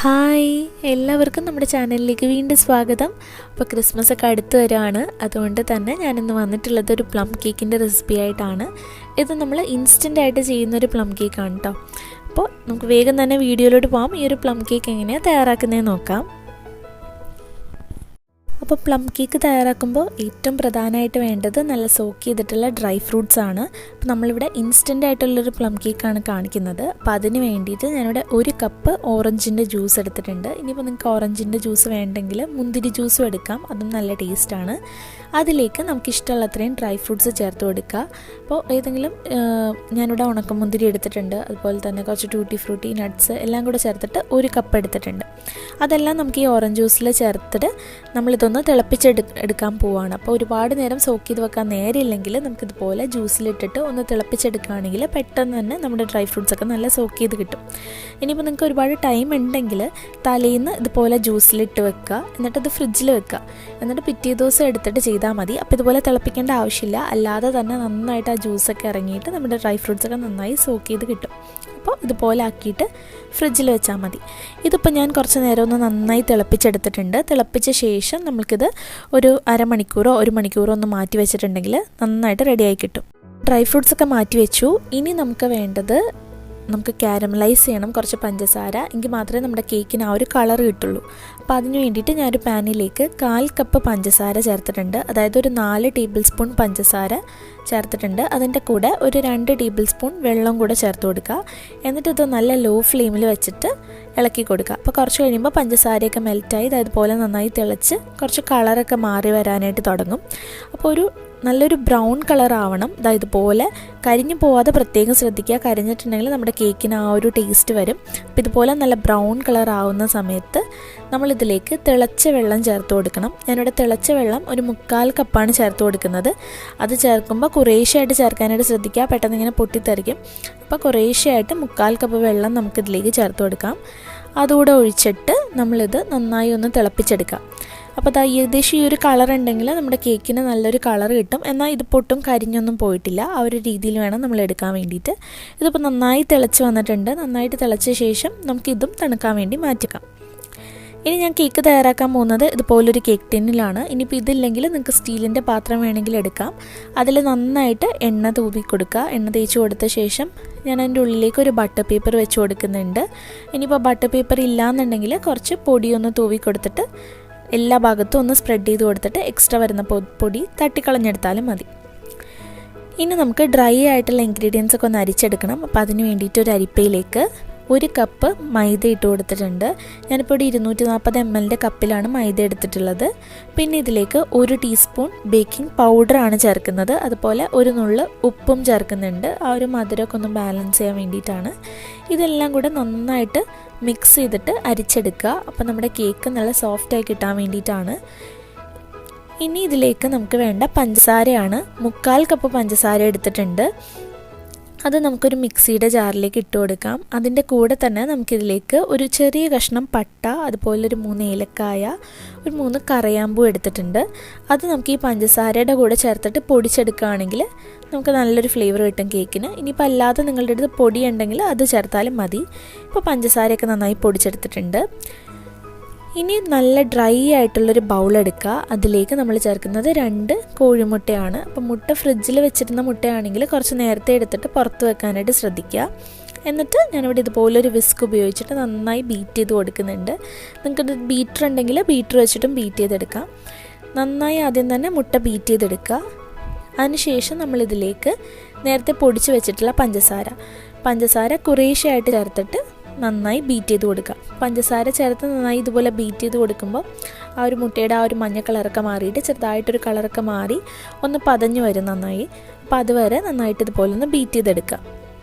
Hi, എല്ലാവർക്കും നമ്മുടെ ചാനലിലേക്ക് വീണ്ടും സ്വാഗതം. അപ്പോൾ ക്രിസ്മസ് ഒക്കെ അടുത്ത് വരികയാണ്. അതുകൊണ്ട് തന്നെ ഞാനിന്ന് വന്നിട്ടുള്ളത് ഒരു പ്ലം കേക്കിൻ്റെ റെസിപ്പി ആയിട്ടാണ്. ഇത് നമ്മൾ ഇൻസ്റ്റൻ്റായിട്ട് ചെയ്യുന്നൊരു പ്ലം കേക്കാണ് കേട്ടോ. അപ്പോൾ നമുക്ക് വേഗം തന്നെ വീഡിയോയിലോട്ട് പോകാം. ഈ ഒരു പ്ലം കേക്ക് എങ്ങനെയാണ് തയ്യാറാക്കുന്നതെന്ന് നോക്കാം. അപ്പോൾ പ്ലം കേക്ക് തയ്യാറാക്കുമ്പോൾ ഏറ്റവും പ്രധാനമായിട്ട് വേണ്ടത് നല്ല സോക്ക് ചെയ്തിട്ടുള്ള ഡ്രൈ ഫ്രൂട്ട്സ് ആണ്. അപ്പോൾ നമ്മളിവിടെ ഇൻസ്റ്റൻ്റ് ആയിട്ടുള്ളൊരു പ്ലം കേക്കാണ് കാണിക്കുന്നത്. അപ്പോൾ അതിന് വേണ്ടിയിട്ട് ഞാനിവിടെ 1 കപ്പ് ഓറഞ്ചിൻ്റെ ജ്യൂസ് എടുത്തിട്ടുണ്ട്. ഇനിയിപ്പോൾ നിങ്ങൾക്ക് ഓറഞ്ചിൻ്റെ ജ്യൂസ് വേണ്ടെങ്കിൽ മുന്തിരി ജ്യൂസും എടുക്കാം, അതും നല്ല ടേസ്റ്റാണ്. അതിലേക്ക് നമുക്ക് ഇഷ്ടമുള്ളത്രയും ഡ്രൈ ഫ്രൂട്ട്സ് ചേർത്ത് കൊടുക്കുക. അപ്പോൾ ഏതെങ്കിലും ഞാനിവിടെ ഉണക്കമുന്തിരി എടുത്തിട്ടുണ്ട്, അതുപോലെ തന്നെ കുറച്ച് ടൂട്ടി ഫ്രൂട്ടി നട്ട്സ് എല്ലാം കൂടെ ചേർത്തിട്ട് 1 കപ്പ് എടുത്തിട്ടുണ്ട്. അതെല്ലാം നമുക്ക് ഈ ഓറഞ്ച് ജ്യൂസിൽ ചേർത്തിട്ട് നമ്മളിതൊന്ന് തിളപ്പിച്ചെടുക്കാൻ പോവുകയാണ്. അപ്പോൾ ഒരുപാട് നേരം സോക്ക് ചെയ്ത് വെക്കാൻ നേരമില്ലെങ്കിൽ നമുക്കിതുപോലെ ജ്യൂസിലിട്ടിട്ട് ഒന്ന് തിളപ്പിച്ചെടുക്കുകയാണെങ്കിൽ പെട്ടെന്ന് തന്നെ നമ്മുടെ ഡ്രൈ ഫ്രൂട്ട്സൊക്കെ നല്ല സോക്ക് ചെയ്ത് കിട്ടും. ഇനിയിപ്പോൾ നിങ്ങൾക്ക് ഒരുപാട് ടൈം ഉണ്ടെങ്കിൽ തലേന്ന് ഇതുപോലെ ജ്യൂസിലിട്ട് വെക്കുക, എന്നിട്ടത് ഫ്രിഡ്ജിൽ വെക്കുക, എന്നിട്ട് പിറ്റേ ദിവസം എടുത്തിട്ട് ചെയ്താൽ മതി. അപ്പോൾ ഇതുപോലെ തിളപ്പിക്കേണ്ട ആവശ്യമില്ല, അല്ലാതെ തന്നെ നന്നായിട്ട് ആ ജ്യൂസൊക്കെ ഇറങ്ങിയിട്ട് നമ്മുടെ ഡ്രൈ ഫ്രൂട്ട്സൊക്കെ നന്നായി സോക്ക് ചെയ്ത് കിട്ടും. അപ്പോൾ ഇതുപോലെ ആക്കിയിട്ട് ഫ്രിഡ്ജിൽ വെച്ചാൽ മതി. ഇതിപ്പോൾ ഞാൻ കുറച്ച് നേരം ഒന്ന് നന്നായി തിളപ്പിച്ചെടുത്തിട്ടുണ്ട്. തിളപ്പിച്ച ശേഷം നമുക്കിത് ഒരു അരമണിക്കൂറോ 1 മണിക്കൂറോ ഒന്ന് മാറ്റി വെച്ചിട്ടുണ്ടെങ്കിൽ നന്നായിട്ട് റെഡിയായി കിട്ടും. ഡ്രൈ ഫ്രൂട്ട്സൊക്കെ മാറ്റി വെച്ചു. ഇനി നമുക്ക് വേണ്ടത് കാരമലൈസ് ചെയ്യണം, കുറച്ച് പഞ്ചസാര, എങ്കിൽ മാത്രമേ നമ്മുടെ കേക്കിന് ആ ഒരു കളർ കിട്ടുള്ളൂ. അപ്പോൾ അതിന് വേണ്ടിയിട്ട് ഞാനൊരു പാനിലേക്ക് 1/4 കപ്പ് പഞ്ചസാര ചേർത്തിട്ടുണ്ട്. അതായത് ഒരു 4 ടേബിൾ സ്പൂൺ പഞ്ചസാര ചേർത്തിട്ടുണ്ട്. അതിൻ്റെ കൂടെ ഒരു 2 ടേബിൾ സ്പൂൺ വെള്ളം കൂടെ ചേർത്ത് കൊടുക്കുക. എന്നിട്ട് ഇത് നല്ല ലോ ഫ്ലെയിമിൽ വെച്ചിട്ട് ഇളക്കി കൊടുക്കുക. അപ്പോൾ കുറച്ച് കഴിയുമ്പോൾ പഞ്ചസാരയൊക്കെ മെൽറ്റായി അതുപോലെ നന്നായി തിളച്ച് കുറച്ച് കളറൊക്കെ മാറി വരാനായിട്ട് തുടങ്ങും. അപ്പോൾ ഒരു നല്ലൊരു ബ്രൗൺ കളർ ആവണം. ഇതുപോലെ കരിഞ്ഞു പോവാതെ പ്രത്യേകം ശ്രദ്ധിക്കുക. കരിഞ്ഞിട്ടുണ്ടെങ്കിൽ നമ്മുടെ കേക്കിന് ആ ഒരു ടേസ്റ്റ് വരും. അപ്പോൾ ഇതുപോലെ നല്ല ബ്രൗൺ കളർ ആവുന്ന സമയത്ത് നമ്മളിതിലേക്ക് തിളച്ച വെള്ളം ചേർത്ത് കൊടുക്കണം. ഞാനിവിടെ തിളച്ച വെള്ളം ഒരു 1/4 കപ്പാണ് ചേർത്ത് കൊടുക്കുന്നത്. അത് ചേർക്കുമ്പോൾ കുറേശ്ശെയായിട്ട് ചേർക്കാനായിട്ട് ശ്രദ്ധിക്കുക, പെട്ടെന്ന് ഇങ്ങനെ പൊട്ടിത്തെറിക്കും. അപ്പോൾ കുറേശ്ശെയായിട്ട് 1/4 കപ്പ് വെള്ളം നമുക്കിതിലേക്ക് ചേർത്ത് കൊടുക്കാം. അതുകൂടെ ഒഴിച്ചിട്ട് നമ്മളിത് നന്നായി ഒന്ന് തിളപ്പിച്ചെടുക്കാം. അപ്പോൾ ഏകദേശം ഈ ഒരു കളർ ഉണ്ടെങ്കിൽ നമ്മുടെ കേക്കിന് നല്ലൊരു കളർ കിട്ടും. എന്നാൽ ഇത് പൊട്ടും കരിഞ്ഞൊന്നും പോയിട്ടില്ല. ആ ഒരു രീതിയിൽ വേണം നമ്മൾ എടുക്കാൻ വേണ്ടിയിട്ട്. ഇതിപ്പോൾ നന്നായി തിളച്ച് വന്നിട്ടുണ്ട്. നന്നായിട്ട് തിളച്ച ശേഷം നമുക്കിതും തണുക്കാൻ വേണ്ടി മാറ്റിക്കാം. ഇനി ഞാൻ കേക്ക് തയ്യാറാക്കാൻ പോകുന്നത് ഇതുപോലൊരു കേക്ക് ടിന്നിലാണ്. ഇനിയിപ്പോൾ ഇതില്ലെങ്കിൽ നിങ്ങൾക്ക് സ്റ്റീലിൻ്റെ പാത്രം വേണമെങ്കിൽ എടുക്കാം. അതിൽ നന്നായിട്ട് എണ്ണ തൂവി കൊടുക്കുക. എണ്ണ തേച്ച് കൊടുത്ത ശേഷം ഞാൻ അതിൻ്റെ ഉള്ളിലേക്ക് ഒരു ബട്ടർ പേപ്പർ വെച്ച് കൊടുക്കുന്നുണ്ട്. ഇനിയിപ്പോൾ ബട്ടർ പേപ്പർ ഇല്ലയെന്നുണ്ടെങ്കിൽ കുറച്ച് പൊടിയൊന്ന് തൂവി കൊടുത്തിട്ട് എല്ലാ ഭാഗത്തും ഒന്ന് സ്പ്രെഡ് ചെയ്ത് കൊടുത്തിട്ട് എക്സ്ട്രാ വരുന്ന പൊടി തട്ടിക്കളഞ്ഞെടുത്താലും മതി. ഇനി നമുക്ക് ഡ്രൈ ആയിട്ടുള്ള ഇൻഗ്രീഡിയൻസ് ഒക്കെ ഒന്ന് അരിച്ചെടുക്കണം. അപ്പോൾ അതിന് വേണ്ടിയിട്ട് ഒരു അരിപ്പയിലേക്ക് 1 കപ്പ് മൈദ ഇട്ട് കൊടുത്തിട്ടുണ്ട്. ഞാനിപ്പോൾ ഒരു 240 ml കപ്പിലാണ് മൈദ എടുത്തിട്ടുള്ളത്. പിന്നെ ഇതിലേക്ക് 1 ടീസ്പൂൺ ബേക്കിംഗ് പൗഡറാണ് ചേർക്കുന്നത്. അതുപോലെ ഒരു നുള്ള് ഉപ്പും ചേർക്കുന്നുണ്ട്. ആ ഒരു മധുരമൊക്കെ ഒന്ന് ബാലൻസ് ചെയ്യാൻ വേണ്ടിയിട്ടാണ്. ഇതെല്ലാം കൂടെ നന്നായിട്ട് മിക്സ് ചെയ്തിട്ട് അരിച്ചെടുക്കുക. അപ്പോൾ നമ്മുടെ കേക്ക് നല്ല സോഫ്റ്റായി കിട്ടാൻ വേണ്ടിയിട്ടാണ്. ഇനി ഇതിലേക്ക് നമുക്ക് വേണ്ട പഞ്ചസാരയാണ്. 1/4 കപ്പ് പഞ്ചസാര എടുത്തിട്ടുണ്ട്. അത് നമുക്കൊരു മിക്സിയുടെ ജാറിലേക്ക് ഇട്ട് കൊടുക്കാം. അതിൻ്റെ കൂടെ തന്നെ നമുക്കിതിലേക്ക് ഒരു ചെറിയ കഷ്ണം പട്ട, അതുപോലെ ഒരു 3 ഏലക്കായ, ഒരു 3 കറയാമ്പൂ എടുത്തിട്ടുണ്ട്. അത് നമുക്ക് ഈ പഞ്ചസാരയുടെ കൂടെ ചേർത്തിട്ട് പൊടിച്ചെടുക്കുകയാണെങ്കിൽ നമുക്ക് നല്ലൊരു ഫ്ലേവർ കിട്ടും കേക്കിന്. ഇനിയിപ്പോൾ അല്ലാതെ നിങ്ങളുടെ അടുത്ത് പൊടി ഉണ്ടെങ്കിൽ അത് ചേർത്താലും മതി. ഇപ്പോൾ പഞ്ചസാരയൊക്കെ നന്നായി പൊടിച്ചെടുത്തിട്ടുണ്ട്. ഇനി നല്ല ഡ്രൈ ആയിട്ടുള്ളൊരു ബൗൾ എടുക്കുക. അതിലേക്ക് നമ്മൾ ചേർക്കുന്നത് 2 കോഴിമുട്ടയാണ്. അപ്പോൾ മുട്ട ഫ്രിഡ്ജിൽ വെച്ചിരുന്ന മുട്ടയാണെങ്കിൽ കുറച്ച് നേരത്തെ എടുത്തിട്ട് പുറത്ത് വെക്കാനായിട്ട് ശ്രദ്ധിക്കുക. എന്നിട്ട് ഞാനിവിടെ ഇതുപോലൊരു വിസ്ക് ഉപയോഗിച്ചിട്ട് നന്നായി ബീറ്റ് ചെയ്ത് കൊടുക്കുന്നുണ്ട്. നിങ്ങൾക്ക് ബീറ്റർ ഉണ്ടെങ്കിൽ ബീറ്റർ വെച്ചിട്ടും ബീറ്റ് ചെയ്തെടുക്കാം. നന്നായി ആദ്യം തന്നെ മുട്ട ബീറ്റ് ചെയ്തെടുക്കുക. അതിനുശേഷം നമ്മളിതിലേക്ക് നേരത്തെ പൊടിച്ച് വെച്ചിട്ടുള്ള പഞ്ചസാര കുറേശ്ശെയായിട്ട് ചേർത്തിട്ട് നന്നായി ബീറ്റ് ചെയ്ത് കൊടുക്കുക. പഞ്ചസാര ചേർത്ത് നന്നായി ഇതുപോലെ ബീറ്റ് ചെയ്ത് കൊടുക്കുമ്പോൾ ആ ഒരു മുട്ടയുടെ ആ ഒരു മഞ്ഞ കളറൊക്കെ മാറിയിട്ട് ചെറുതായിട്ടൊരു കളറൊക്കെ മാറി ഒന്ന് പതഞ്ഞ് വരും നന്നായി. അപ്പോൾ അതുവരെ നന്നായിട്ട് ഇതുപോലെ ഒന്ന് ബീറ്റ് ചെയ്തെടുക്കുക.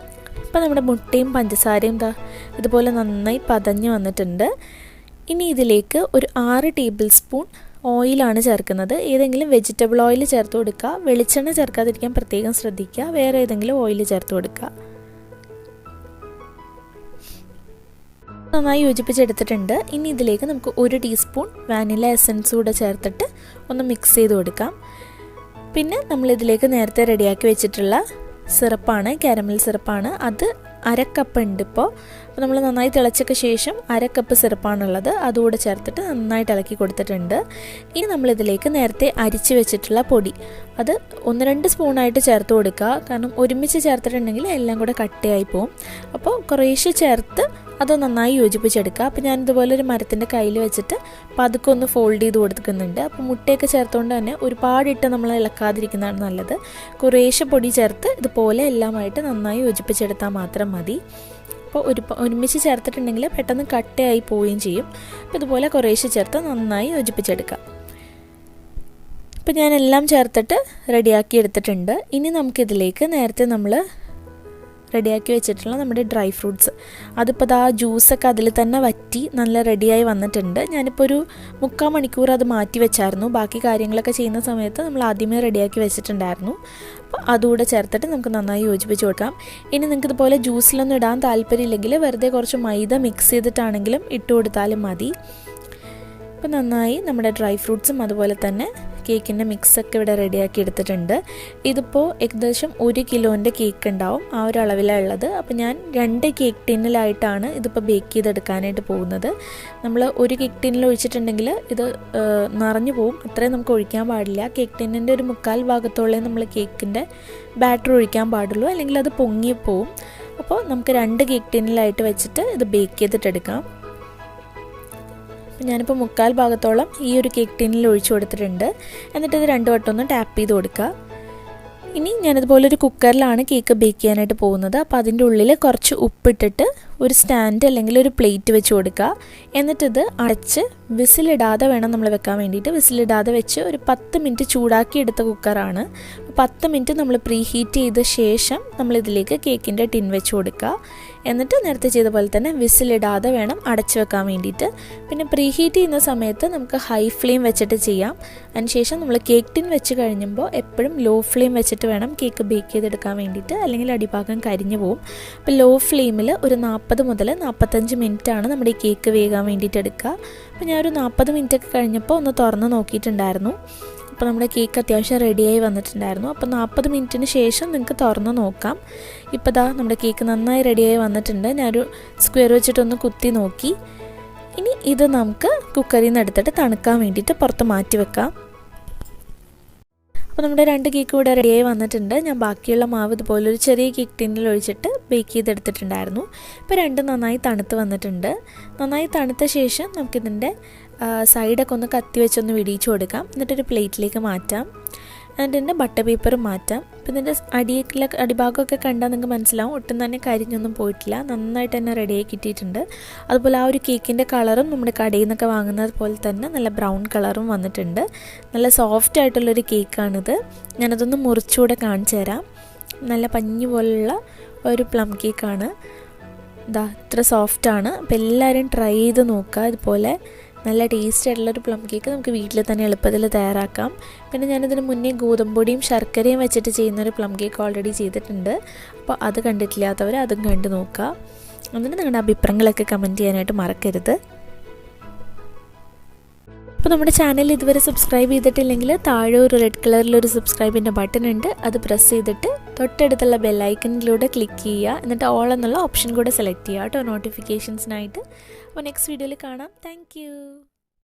അപ്പോൾ നമ്മുടെ മുട്ടയും പഞ്ചസാരയും ഇതുപോലെ നന്നായി പതഞ്ഞ് വന്നിട്ടുണ്ട്. ഇനി ഇതിലേക്ക് ഒരു 6 ടേബിൾ സ്പൂൺ ഓയിലാണ് ചേർക്കുന്നത്. ഏതെങ്കിലും വെജിറ്റബിൾ ഓയിൽ ചേർത്ത് കൊടുക്കുക. വെളിച്ചെണ്ണ ചേർക്കാതിരിക്കാൻ പ്രത്യേകം ശ്രദ്ധിക്കുക. വേറെ ഏതെങ്കിലും ഓയിൽ ചേർത്ത് കൊടുക്കുക. നന്നായി യോജിപ്പിച്ചെടുത്തിട്ടുണ്ട്. ഇനി ഇതിലേക്ക് നമുക്ക് 1 ടീസ്പൂൺ വാനില എസൻസ് കൂടെ ചേർത്തിട്ട് ഒന്ന് മിക്സ് ചെയ്ത് കൊടുക്കാം. പിന്നെ നമ്മളിതിലേക്ക് നേരത്തെ റെഡിയാക്കി വെച്ചിട്ടുള്ള സിറപ്പാണ്, കാരമൽ സിറപ്പാണ്. അത് അരക്കപ്പ് ഉണ്ട് ഇപ്പോൾ. അപ്പോൾ നമ്മൾ നന്നായി തിളച്ചൊക്കെ ശേഷം അരക്കപ്പ് സിറപ്പാണുള്ളത്, അതുകൂടെ ചേർത്തിട്ട് നന്നായിട്ട് ഇളക്കി കൊടുത്തിട്ടുണ്ട്. ഇനി നമ്മളിതിലേക്ക് നേരത്തെ അരിച്ച് വെച്ചിട്ടുള്ള പൊടി അത് 1-2 സ്പൂണായിട്ട് ചേർത്ത് കൊടുക്കുക. കാരണം ഒരുമിച്ച് ചേർത്തിട്ടുണ്ടെങ്കിൽ എല്ലാം കൂടെ കട്ടയായി പോവും. അപ്പോൾ കുറേശ്ശെ ചേർത്ത് അത് നന്നായി യോജിപ്പിച്ചെടുക്കുക. അപ്പോൾ ഞാനിതുപോലെ ഒരു മരത്തിൻ്റെ കയ്യിൽ വെച്ചിട്ട് പതുക്കെ ഒന്ന് ഫോൾഡ് ചെയ്ത് കൊടുക്കുന്നുണ്ട്. അപ്പോൾ മുട്ടയൊക്കെ ചേർത്തുകൊണ്ട് തന്നെ ഒരുപാടിട്ട് നമ്മൾ ഇളക്കാതിരിക്കുന്നതാണ് നല്ലത്. കുറേശ്ശെ പൊടി ചേർത്ത് ഇതുപോലെ എല്ലാമായിട്ട് നന്നായി യോജിപ്പിച്ചെടുത്താൽ മാത്രം മതി. അപ്പോൾ ഒരുമിച്ച് ചേർത്തിട്ടുണ്ടെങ്കിൽ പെട്ടെന്ന് കട്ടയായി പോവുകയും ചെയ്യും. അപ്പോൾ ഇതുപോലെ കുറേശ്ശെ ചേർത്ത് നന്നായി യോജിപ്പിച്ചെടുക്കാം. അപ്പോൾ ഞാനെല്ലാം ചേർത്തിട്ട് റെഡിയാക്കി എടുത്തിട്ടുണ്ട്. ഇനി നമുക്കിതിലേക്ക് നേരത്തെ നമ്മൾ റെഡിയാക്കി വെച്ചിട്ടുള്ള നമ്മുടെ ഡ്രൈ ഫ്രൂട്ട്സ് അതിപ്പോൾ ആ ജ്യൂസൊക്കെ അതിൽ തന്നെ വറ്റി നല്ല റെഡിയായി വന്നിട്ടുണ്ട്. ഞാനിപ്പോൾ ഒരു 3/4 മണിക്കൂർ അത് മാറ്റി വെച്ചായിരുന്നു. ബാക്കി കാര്യങ്ങളൊക്കെ ചെയ്യുന്ന സമയത്ത് നമ്മൾ ആദ്യമേ റെഡിയാക്കി വെച്ചിട്ടുണ്ടായിരുന്നു. അപ്പോൾ അതുകൂടെ ചേർത്തിട്ട് നമുക്ക് നന്നായി യോജിപ്പിച്ച് കൊടുക്കാം. ഇനി നിങ്ങൾക്ക് ഇതുപോലെ ജ്യൂസിലൊന്നും ഇടാൻ താല്പര്യമില്ലെങ്കിൽ വെറുതെ കുറച്ച് മൈദ മിക്സ് ചെയ്തിട്ടാണെങ്കിലും ഇട്ട് കൊടുത്താലും മതി. അപ്പോൾ നന്നായി നമ്മുടെ ഡ്രൈ ഫ്രൂട്ട്സും അതുപോലെ തന്നെ കേക്കിൻ്റെ മിക്സൊക്കെ ഇവിടെ റെഡിയാക്കി എടുത്തിട്ടുണ്ട്. ഇതിപ്പോൾ ഏകദേശം 1 കിലോൻ്റെ കേക്ക് ഉണ്ടാവും, ആ ഒരു അളവിലാണ് ഉള്ളത്. അപ്പോൾ ഞാൻ 2 കേക്ക് ടിന്നിലായിട്ടാണ് ഇതിപ്പോൾ ബേക്ക് ചെയ്തെടുക്കാനായിട്ട് പോകുന്നത്. നമ്മൾ ഒരു കേക്ക് ടിന്നിൽ ഒഴിച്ചിട്ടുണ്ടെങ്കിൽ ഇത് നിറഞ്ഞു പോവും, അത്രയും നമുക്ക് ഒഴിക്കാൻ പാടില്ല. കേക്ക് ടിന്നിൻ്റെ ഒരു 1/4 ഭാഗത്തോളേ നമ്മൾ കേക്കിൻ്റെ ബാറ്റർ ഒഴിക്കാൻ പാടുള്ളൂ, അല്ലെങ്കിൽ അത് പൊങ്ങി പോവും. അപ്പോൾ നമുക്ക് 2 കേക്ക് ടിന്നിലായിട്ട് വെച്ചിട്ട് ഇത് ബേക്ക് ചെയ്തിട്ടെടുക്കാം. ഞാനിപ്പോൾ 1/4 ഭാഗത്തോളം ഈ ഒരു കേക്ക് ടിന്നിൽ ഒഴിച്ചു കൊടുത്തിട്ടുണ്ട്. എന്നിട്ട് ഇത് 2 വട്ടം ഒന്ന് ടാപ്പ് ചെയ്ത് കൊടുക്കുക. ഇനി ഞാനിതുപോലെ ഒരു കുക്കറിലാണ് കേക്ക് ബേക്ക് ചെയ്യാനായിട്ട് പോകുന്നത്. അപ്പോൾ അതിൻ്റെ ഉള്ളിൽ കുറച്ച് ഉപ്പിട്ടിട്ട് ഒരു സ്റ്റാൻഡ് അല്ലെങ്കിൽ ഒരു പ്ലേറ്റ് വെച്ച് കൊടുക്കുക. എന്നിട്ടിത് അടച്ച് വിസിലിടാതെ വേണം നമ്മൾ വെക്കാൻ വേണ്ടിയിട്ട്. വിസിലിടാതെ വെച്ച് ഒരു 10 മിനിറ്റ് ചൂടാക്കി എടുത്ത കുക്കറാണ്. 10 മിനിറ്റ് നമ്മൾ പ്രീ ഹീറ്റ് ചെയ്ത ശേഷം നമ്മളിതിലേക്ക് കേക്കിൻ്റെ ടിൻ വെച്ച് കൊടുക്കുക. എന്നിട്ട് നേരത്തെ ചെയ്ത പോലെ തന്നെ വിസിലിടാതെ വേണം അടച്ചു വെക്കാൻ വേണ്ടിയിട്ട്. പിന്നെ പ്രീ ഹീറ്റ് ചെയ്യുന്ന സമയത്ത് നമുക്ക് ഹൈ ഫ്ലെയിം വെച്ചിട്ട് ചെയ്യാം. അതിനുശേഷം നമ്മൾ കേക്ക് ടിൻ വെച്ച് കഴിഞ്ഞപ്പോൾ എപ്പോഴും ലോ ഫ്ലെയിം വെച്ചിട്ട് വേണം കേക്ക് ബേക്ക് ചെയ്തെടുക്കാൻ വേണ്ടിയിട്ട്, അല്ലെങ്കിൽ അടിഭാഗം കരിഞ്ഞു പോകും. അപ്പോൾ ലോ ഫ്ലെയിമിൽ ഒരു 40 മുതൽ 45 മിനിറ്റാണ് നമ്മുടെ ഈ കേക്ക് വേകാൻ വേണ്ടിയിട്ട് എടുക്കുക. അപ്പോൾ ഞാനൊരു 40 മിനിറ്റൊക്കെ കഴിഞ്ഞപ്പോൾ ഒന്ന് തുറന്ന് നോക്കിയിട്ടുണ്ടായിരുന്നു. അപ്പോൾ നമ്മുടെ കേക്ക് അത്യാവശ്യം റെഡിയായി വന്നിട്ടുണ്ടായിരുന്നു. അപ്പോൾ 40 മിനിറ്റിന് ശേഷം നിങ്ങൾക്ക് തുറന്ന് നോക്കാം. ഇപ്പോൾ ദാ നമ്മുടെ കേക്ക് നന്നായി റെഡിയായി വന്നിട്ടുണ്ട്. ഞാനൊരു സ്ക്വയർ വെച്ചിട്ടൊന്ന് കുത്തി നോക്കി. ഇനി ഇത് നമുക്ക് കുക്കറിൽ നിന്ന് എടുത്തിട്ട് തണുക്കാൻ വേണ്ടിയിട്ട് പുറത്ത് മാറ്റി വെക്കാം. അപ്പോൾ നമ്മുടെ 2 കേക്ക് ഇവിടെ റെഡിയായി വന്നിട്ടുണ്ട്. ഞാൻ ബാക്കിയുള്ള മാവ് ഇതുപോലെ ഒരു ചെറിയ കേക്ക് ടിന്നിൽ ഒഴിച്ചിട്ട് ബേക്ക് ചെയ്തെടുത്തിട്ടുണ്ടായിരുന്നു. ഇപ്പോൾ 2 നന്നായി തണുത്ത് വന്നിട്ടുണ്ട്. നന്നായി തണുത്ത ശേഷം നമുക്കിതിൻ്റെ സൈഡൊക്കെ ഒന്ന് കത്തി വെച്ചൊന്ന് വിടിയിച്ച് കൊടുക്കാം. എന്നിട്ടൊരു പ്ലേറ്റിലേക്ക് മാറ്റാം. എന്നിട്ട് ഇതിൻ്റെ ബട്ടർ പേപ്പർ മാറ്റാം. അപ്പോൾ ഇതിൻ്റെ അടിഭാഗമൊക്കെ കണ്ടാൽ നിങ്ങൾക്ക് മനസ്സിലാവും, ഒട്ടും തന്നെ കരിഞ്ഞൊന്നും പോയിട്ടില്ല, നന്നായിട്ട് തന്നെ റെഡിയായി കിട്ടിയിട്ടുണ്ട്. അതുപോലെ ആ ഒരു കേക്കിൻ്റെ കളറും നമ്മുടെ കടയിൽ നിന്നൊക്കെ വാങ്ങുന്നത് പോലെ തന്നെ നല്ല ബ്രൗൺ കളറും വന്നിട്ടുണ്ട്. നല്ല സോഫ്റ്റ് ആയിട്ടുള്ളൊരു കേക്കാണിത്. ഞാനതൊന്ന് മുറിച്ചുകൂടെ കാണിച്ചു തരാം. നല്ല പഞ്ഞി പോലുള്ള ഒരു പ്ലം കേക്കാണ്. ഇതാ ഇത്ര സോഫ്റ്റാണ്. അപ്പോൾ എല്ലാവരും ട്രൈ ചെയ്ത് നോക്കുക. ഇതുപോലെ നല്ല ടേസ്റ്റ് ആയിട്ടുള്ളൊരു പ്ലം കേക്ക് നമുക്ക് വീട്ടിൽ തന്നെ എളുപ്പത്തിൽ തയ്യാറാക്കാം. പിന്നെ ഞാനിതിന് മുന്നേ ഗോതമ്പൊടിയും ശർക്കരയും വെച്ചിട്ട് ചെയ്യുന്നൊരു പ്ലം കേക്ക് ഓൾറെഡി ചെയ്തിട്ടുണ്ട്. അപ്പോൾ അത് കണ്ടിട്ടില്ലാത്തവർ അതും കണ്ടു നോക്കുക. എന്നിട്ട് നിങ്ങളുടെ അഭിപ്രായങ്ങളൊക്കെ കമൻറ്റ് ചെയ്യാനായിട്ട് മറക്കരുത്. അപ്പോൾ നമ്മുടെ ചാനൽ ഇതുവരെ സബ്സ്ക്രൈബ് ചെയ്തിട്ടില്ലെങ്കിൽ താഴെ ഒരു റെഡ് കളറിലൊരു സബ്സ്ക്രൈബിൻ്റെ ബട്ടൺ ഉണ്ട്, അത് പ്രസ് ചെയ്തിട്ട് തൊട്ടടുത്തുള്ള ബെല്ലൈക്കണിലൂടെ ക്ലിക്ക് ചെയ്യുക. എന്നിട്ട് ഓൾ എന്നുള്ള ഓപ്ഷൻ കൂടെ സെലക്ട് ചെയ്യുക കേട്ടോ, നോട്ടിഫിക്കേഷൻസിനായിട്ട്. അപ്പോൾ നെക്സ്റ്റ് വീഡിയോയിൽ കാണാം. താങ്ക്